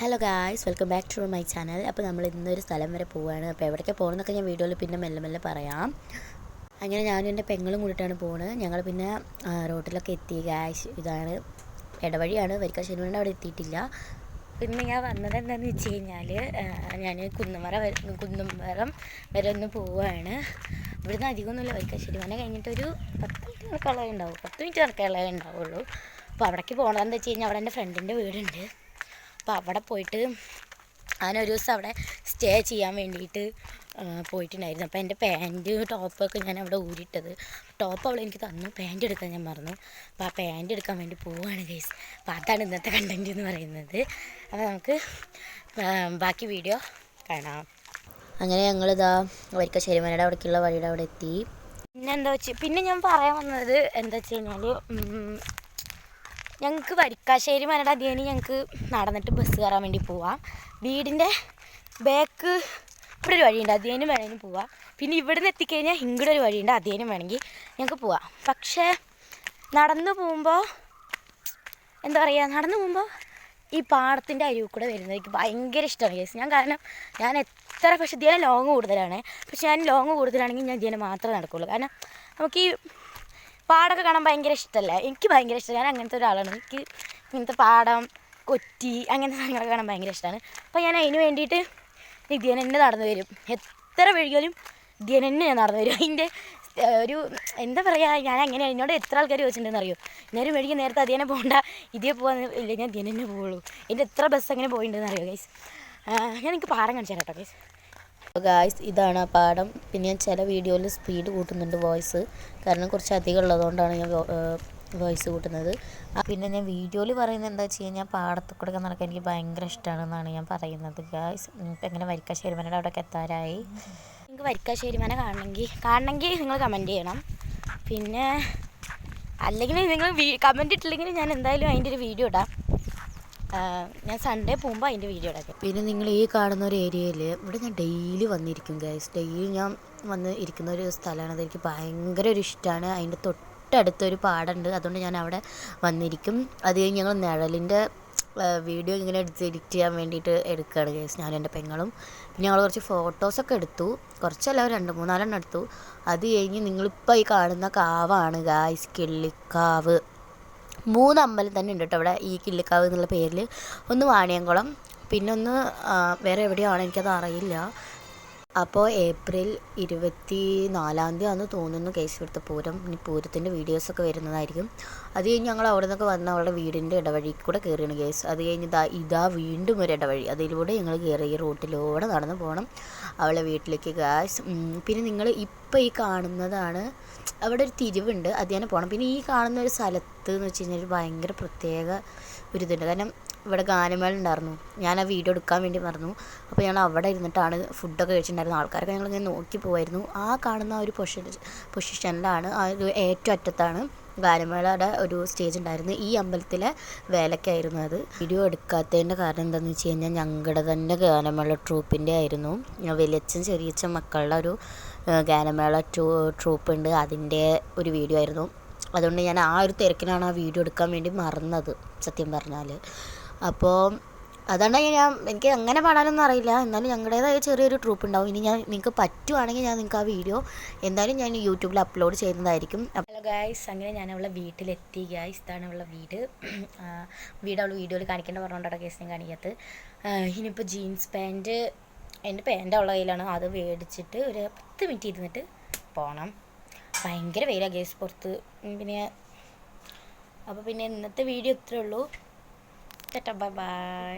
Hello guys, welcome back to my channel. അപ്പോൾ നമ്മൾ ഇന്നൊരു സ്ഥലം വരെ പോവുകയാണ്. അപ്പോൾ എവിടേക്ക് പോകുന്നതൊക്കെ ഞാൻ വീഡിയോയിൽ പിന്നെ മെല്ലെ മെല്ലെ പറയാം. അങ്ങനെ ഞാനും എൻ്റെ പെങ്ങളും കൂടിയിട്ടാണ് പോകുന്നത്. ഞങ്ങൾ പിന്നെ റോട്ടിലൊക്കെ എത്തി ഗായ്സ്. ഇതാണ് ഇടവഴിയാണ്, വരിക്കാശ്ശേരിമേൻ്റെ അവിടെ എത്തിയിട്ടില്ല. പിന്നെ ഞാൻ വന്നത് എന്താണെന്ന് വെച്ച് കഴിഞ്ഞാൽ ഞാൻ കുന്നമരം വരെ ഒന്ന് പോവുകയാണ്. ഇവിടുന്ന് അധികമൊന്നുമില്ല, വരിക്കാശ്ശേരിമന കഴിഞ്ഞിട്ടൊരു 10 മിനിറ്റ് കണക്കുള്ള ഉണ്ടാവും, 10 മിനിറ്റ് കണക്കുള്ള ഉണ്ടാവുള്ളൂ. അപ്പോൾ അവിടേക്ക് പോകണമെന്ന് വെച്ച് കഴിഞ്ഞാൽ അവിടെ എൻ്റെ ഫ്രണ്ടിൻ്റെ വീടുണ്ട്. അപ്പോൾ അവിടെ പോയിട്ട് ഞാനൊരു ദിവസം അവിടെ സ്റ്റേ ചെയ്യാൻ വേണ്ടിയിട്ട് പോയിട്ടുണ്ടായിരുന്നു. അപ്പോൾ എൻ്റെ പാൻറ്റ് ടോപ്പൊക്കെ ഞാൻ അവിടെ ഊരിയിട്ടത്, ടോപ്പ് അവൾ എനിക്ക് തന്നു, പാൻറ്റ് എടുക്കാൻ ഞാൻ മറന്നു. അപ്പോൾ ആ പാൻറ്റ് എടുക്കാൻ വേണ്ടി പോവുകയാണ് ഗൈസ്. അപ്പോൾ അതാണ് ഇന്നത്തെ കണ്ടൻറ്റ് എന്ന് പറയുന്നത്. അപ്പോൾ നമുക്ക് ബാക്കി വീഡിയോ കാണാം. അങ്ങനെ ഞങ്ങളിതാ വരിക്കാശ്ശേരിമനയുടെ അവിടേക്കുള്ള വഴിയുടെ അവിടെ എത്തി. പിന്നെ ഞാൻ പറയാൻ വന്നത് എന്താ വെച്ച് കഴിഞ്ഞാൽ, ഞങ്ങൾക്ക് വരിക്കാശ്ശേരിമനയുടെ അതിന് ഞങ്ങൾക്ക് നടന്നിട്ട് ബസ് കയറാൻ വേണ്ടി പോവാം. വീടിൻ്റെ ബാക്ക് ഇവിടെ ഒരു വഴിയുണ്ട്, അതിനും വേണമെങ്കിൽ പോവാം. പിന്നെ ഇവിടെ നിന്ന് എത്തിക്കഴിഞ്ഞാൽ ഇങ്ങോട്ട് ഒരു വഴിയുണ്ട്, അതിനും വേണമെങ്കിൽ ഞങ്ങൾക്ക് പോവാം. പക്ഷേ നടന്നു പോകുമ്പോൾ എന്താ പറയുക, നടന്നു പോകുമ്പോൾ ഈ പാടത്തിൻ്റെ അരികിൽ കൂടെ വരുന്നത് എനിക്ക് ഭയങ്കര ഇഷ്ടമാണ് കേസ്. ഞാൻ എത്ര പക്ഷേ ധ്യാനം ലോങ് കൂടുതലാണ്. പക്ഷെ ഞാൻ ലോങ് കൂടുതലാണെങ്കിൽ ഞാൻ ധ്യാനം മാത്രമേ നടക്കുകയുള്ളൂ. കാരണം നമുക്ക് ഈ പാടമൊക്കെ കാണാൻ ഭയങ്കര ഇഷ്ടമല്ല, എനിക്ക് ഭയങ്കര ഇഷ്ടം. ഞാൻ അങ്ങനത്തെ ഒരാളാണ്. എനിക്ക് ഇങ്ങനത്തെ പാടം, കൊറ്റി, അങ്ങനത്തെ സാധനങ്ങളൊക്കെ കാണാൻ ഭയങ്കര ഇഷ്ടമാണ്. അപ്പോൾ ഞാൻ അതിന് വേണ്ടിയിട്ട് ധ്യാനം തന്നെ നടന്നു വരും. എത്ര വഴികളും ധ്യാനം തന്നെ ഞാൻ നടന്നു വരും. അതിൻ്റെ ഒരു എന്താ പറയുക, ഞാൻ അങ്ങനെ എന്നോട് എത്ര ആൾക്കാർ ചോദിച്ചിട്ടുണ്ടെന്ന് അറിയോ, നേരം വഴിക്ക് നേരത്തെ അതേനെ പോകണ്ട, ഇതേ പോകാൻ ഇല്ല, ഞാൻ ധ്യാനം തന്നെ പോവുള്ളൂ. എൻ്റെ എത്ര ബസ് അങ്ങനെ പോയിട്ടുണ്ടെന്ന് അറിയോ ഗൈസ്. ഞാൻ എനിക്ക് പാടം കാണിച്ചു തരാം കേട്ടോ ഗൈസ്. ഗായ്സ്, ഇതാണ് ആ പാടം. പിന്നെ ഞാൻ ചില വീഡിയോയിൽ സ്പീഡ് കൂട്ടുന്നുണ്ട് വോയിസ്, കാരണം കുറച്ച് അധികം ഉള്ളതുകൊണ്ടാണ് ഞാൻ വോയിസ് കൂട്ടുന്നത്. പിന്നെ ഞാൻ വീഡിയോയിൽ പറയുന്നത് എന്താ വെച്ച് കഴിഞ്ഞാൽ, പാടത്തു കൂടെ ഒക്കെ നടക്കാൻ എനിക്ക് ഭയങ്കര ഇഷ്ടമാണെന്നാണ് ഞാൻ പറയുന്നത് ഗായ്സ്. ഇപ്പം എങ്ങനെ വരിക്കാശ്ശേരിമനയുടെ അവിടെയൊക്കെ എത്താറായി. നിങ്ങൾക്ക് വരിക്കാശ്ശേരിമന കാണണമെങ്കിൽ നിങ്ങൾ കമൻറ്റ് ചെയ്യണം. പിന്നെ അല്ലെങ്കിൽ നിങ്ങൾ കമൻറ്റ് ഇട്ടില്ലെങ്കിൽ ഞാൻ എന്തായാലും അതിൻ്റെ ഒരു വീഡിയോ ഇടാം. ഞാൻ സൺഡേ പോകുമ്പോൾ അതിൻ്റെ വീഡിയോ ഇടാം. പിന്നെ നിങ്ങൾ ഈ കാണുന്ന ഒരു ഏരിയയിൽ ഇവിടെ ഞാൻ ഡെയിലി വന്നിരിക്കും ഗൈസ്. ഡെയിലി ഞാൻ വന്ന് ഇരിക്കുന്ന ഒരു സ്ഥലമാണ്. അതെനിക്ക് ഭയങ്കര ഒരു ഇഷ്ടമാണ്. അതിൻ്റെ തൊട്ടടുത്തൊരു പാടമുണ്ട്, അതുകൊണ്ട് ഞാൻ അവിടെ വന്നിരിക്കും. അത് കഴിഞ്ഞ് ഞങ്ങൾ നിഴലിൻ്റെ വീഡിയോ ഇങ്ങനെ എഡിറ്റ് ചെയ്യാൻ വേണ്ടിയിട്ട് എടുക്കുകയാണ് ഗൈസ്, ഞാനും എൻ്റെ പെങ്ങളും. പിന്നെ ഞങ്ങൾ കുറച്ച് ഫോട്ടോസൊക്കെ എടുത്തു, കുറച്ചല്ല 2-3 എടുത്തു. അത് കഴിഞ്ഞ് നിങ്ങളിപ്പോൾ ഈ കാണുന്ന കാവാണ് ഗൈസ്, കിള്ളിക്കാവ്. 3 അമ്പലം തന്നെ ഉണ്ട് കേട്ടോ അവിടെ, ഈ കിള്ളിക്കാവ് എന്നുള്ള പേരിൽ. ഒന്ന് വാണിയംകുളം, പിന്നെ ഒന്ന് വേറെ എവിടെയാണ് എനിക്കത് അറിയില്ല. അപ്പോൾ ഏപ്രിൽ 24 തോന്നുന്നു കേസ് ഇവിടുത്തെ പൂരം. ഇനി പൂരത്തിൻ്റെ വീഡിയോസൊക്കെ വരുന്നതായിരിക്കും. അത് കഴിഞ്ഞ് ഞങ്ങൾ അവിടെ നിന്നൊക്കെ വന്ന് അവളുടെ വീടിൻ്റെ ഇടവഴി കൂടെ കയറിയാണ് കേസ്. അത് കഴിഞ്ഞ് ഇതാ വീണ്ടും ഒരു ഇടവഴി, അതിലൂടെ ഞങ്ങൾ കയറി ഈ റൂട്ടിലൂടെ നടന്ന് പോകണം അവളെ വീട്ടിലേക്ക് ഗായ്സ്. പിന്നെ നിങ്ങൾ ഇപ്പോൾ ഈ കാണുന്നതാണ്, അവിടെ ഒരു തിരിവുണ്ട്, അത് തന്നെ പോകണം. പിന്നെ ഈ കാണുന്ന ഒരു സ്ഥലത്ത് എന്ന് വെച്ച് കഴിഞ്ഞാൽ ഭയങ്കര പ്രത്യേക ഒരിതുണ്ട്. കാരണം ഇവിടെ ഗാനമേള ഉണ്ടായിരുന്നു, ഞാൻ ആ വീഡിയോ എടുക്കാൻ വേണ്ടി മറന്നു. അപ്പോൾ ഞങ്ങൾ അവിടെ ഇരുന്നിട്ടാണ് ഫുഡൊക്കെ കഴിച്ചിട്ടുണ്ടായിരുന്നു. ആൾക്കാരൊക്കെ ഞങ്ങളിങ്ങനെ നോക്കി പോവായിരുന്നു. ആ കാണുന്ന ഒരു പൊസിഷനിലാണ്, ആ ഒരു ഏറ്റവും അറ്റത്താണ് ഗാനമേളയുടെ ഒരു സ്റ്റേജ് ഉണ്ടായിരുന്നു. ഈ അമ്പലത്തിലെ വേലയ്ക്കായിരുന്നു അത്. വീഡിയോ എടുക്കാത്തതിൻ്റെ കാരണം എന്താണെന്ന് വെച്ച് കഴിഞ്ഞാൽ, ഞങ്ങളുടെ തന്നെ ഗാനമേള ട്രൂപ്പിൻ്റെ ആയിരുന്നു. വലിയച്ഛൻ ചെറിയച്ഛൻ മക്കളുടെ ഒരു ഗാനമേള ട്രൂപ്പ് ഉണ്ട്, അതിൻ്റെ ഒരു വീഡിയോ ആയിരുന്നു. അതുകൊണ്ട് ഞാൻ ആ ഒരു തിരക്കിനാണ് ആ വീഡിയോ എടുക്കാൻ വേണ്ടി മറന്നത് സത്യം പറഞ്ഞാൽ. അപ്പോൾ അതാണ് എനിക്ക് അങ്ങനെ പാടാനൊന്നും അറിയില്ല, എന്നാലും ഞങ്ങളുടേതായ ചെറിയൊരു ട്രൂപ്പ് ഉണ്ടാവും. ഇനി നിങ്ങൾക്ക് പറ്റുവാണെങ്കിൽ ഞാൻ നിങ്ങൾക്ക് ആ വീഡിയോ എന്തായാലും ഞാൻ യൂട്യൂബിൽ അപ്ലോഡ് ചെയ്യുന്നതായിരിക്കും. ഹലോ ഗായ്സ്, അങ്ങനെ ഞാൻ അവളെ വീട്ടിലെത്തി ഗായ്സ്. ഇതാണ് അവളുടെ വീട് അവൾ വീഡിയോയിൽ കാണിക്കേണ്ട പറഞ്ഞുകൊണ്ടാണ് കേസ് ഞാൻ കാണിക്കാത്തത്. ഇനിയിപ്പോൾ ജീൻസ് പാൻറ്റ്, എൻ്റെ പാൻറ്റ് അവളുടെ കയ്യിലാണ്, അത് മേടിച്ചിട്ട് ഒരു 10 മിനിറ്റ് ഇരുന്നിട്ട് പോകണം. ഭയങ്കര വെയിലാണ് ഗേസ് പുറത്ത്. അപ്പോൾ പിന്നെ ഇന്നത്തെ വീഡിയോ ഇത്രയേ ഉള്ളൂ. Tata, bye bye.